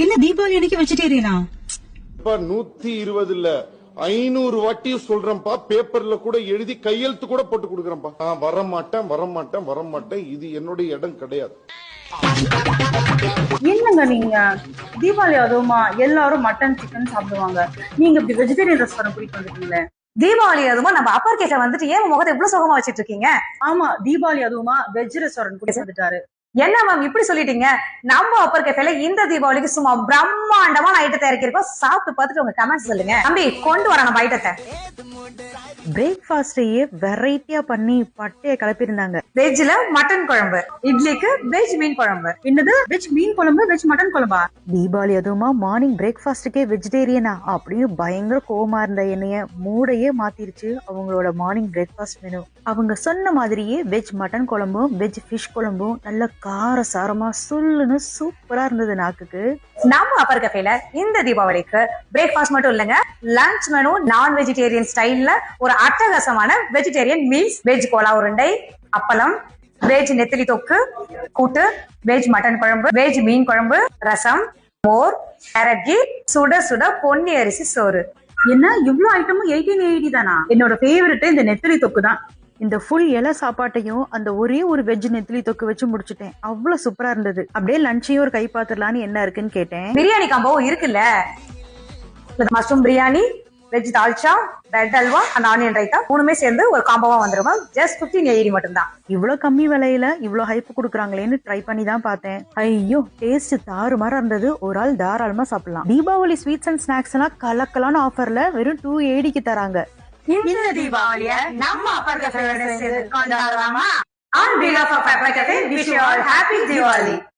என்ன தீபாவளி அன்னைக்கு வெஜிடேரியனா? 120 இல்ல 500 வாட்டி சொல்றேன்ப்பா. பேப்பர்ல கூட எழுதி கையெழுத்து கூட போட்டு கொடுக்கறேன்ப்பா. நான் வரமாட்டேன். இது என்னுடைய இடம் கிடையாது. என்னங்க நீங்க தீபாவளி அதுவுமா எல்லாரும் மட்டன் சிக்கன் சாப்பிடுவாங்க, நீங்க இப்படி வெஜிடேரியன் ரெஸ்டாரண்ட் கூட்டிட்டு வந்துட்டீங்களே. தீபாவளி அதுமா நம்ம அப்பர் கேட்ட வந்துட்டு ஏன் முகத்தை இவ்வளவு சோகமா வச்சிட்டு இருக்கீங்க? ஆமா, தீபாவளி அதுவுமா வெஜ் ரெஸ்டாரண்ட் கூட்டிட்டு வந்துட்டாரு. என்ன மேம் இப்படி சொல்லிட்டீங்க? நம்ம அப்பர் கேஃபேல இந்த தீபாவளிக்கு சும்மா பிரம்மாண்டமான ஐட்டத்தை தயாரிக்கிறோம். சாப்பிட்டு பார்த்துட்டு உங்க கமெண்ட்ஸ் சொல்லுங்க. தம்பி கொண்டு வர நம்ம ஐட்டத்தை. பிரேக்ஃபாஸ்டையே வெரைட்டியா பண்ணி பட்டைய கிளப்பிருந்தாங்க. வெஜ்ல மட்டன் குழம்பு, இட்லிக்கு வெஜ் மீன் குழம்பு. என்னது வெஜ் மீன் குழம்பு, வெஜ் மட்டன் குழம்பா? தீபாவளி அதுவுமா மார்னிங் பிரேக்ஃபாஸ்டுக்கே வெஜிடேரியனா அப்படின்னு பயங்கர கோவமா இருந்த என்னைய மூடையே மாத்திருச்சு அவங்களோட மார்னிங் பிரேக்ஃபாஸ்ட் மெனு. அவங்க சொன்ன மாதிரியே வெஜ் மட்டன் குழம்பும் வெஜ் ஃபிஷ் குழம்பும் நல்ல கார சாரமா சுல்லுன்னு சூப்பரா இருந்தது நாக்குக்கு. நம்ம அப்பர் கஃபேல இந்த தீபாவளிக்கு பிரேக்ஃபாஸ்ட் மட்டும் இல்லங்க, லஞ்ச் மெனு நான் வெஜிடேரியன் ஸ்டைல்ல ஒரு அட்டகாசமான வெஜிடேரியன் மீல்ஸ். வெஜ் கோலா உருண்டை, அப்பளம், வெஜ் நெத்திலி தொக்கு கூட்டு, வெஜ் மட்டன் குழம்பு, வெஜ் மீன் குழம்பு, ரசம், மோர், கேரட் கீ, சுட சுட பொன்னி அரிசி சோறு. என்ன இவ்ளோ ஐட்டமும் 1880 தானா? என்னோட ஃபேவரட் இந்த நெத்திலி தொக்கு தான். இந்த ஃபுல் இலை சாப்பாட்டையும் அந்த ஒரே ஒரு வெஜ் நெத்திலி தொக்கு வச்சு முடிச்சுட்டேன். அவ்வளவு சூப்பரா இருந்தது. அப்படியே லஞ்சையும் ஒரு கை பாத்துடலான்னு என்ன இருக்குன்னு கேட்டேன். பிரியாணி காம்போ இருக்குல்ல, mushroom biryani, veg dalcha, bread halwa and onion raita மூணுமே சேர்ந்து ஒரு காம்போவா வந்துருமா. ஜஸ்ட் 1580 மட்டும் தான். இவ்வளவு கம்மி விலையில இவ்வளவு ஹைப் குடுக்குறாங்களேன்னு ட்ரை பண்ணி தான் பார்த்தேன். ஐயோ டேஸ்ட் தாறுமாறா இருந்தது. ஒரு ஆள் தாராளமா சாப்பிடலாம். தீபாவளி ஸ்வீட்ஸ் அண்ட் ஸ்நாக்ஸ் எல்லாம் கலக்கலான ஆஃபர்ல வெறும் 280க்கு தராங்க. இந்த தீபாவளிய நம்ம அப்பர் கஃபேல சேர்ந்து கொண்டாடலாமா? On behalf of Upper Cafe, wish you all happy Diwali.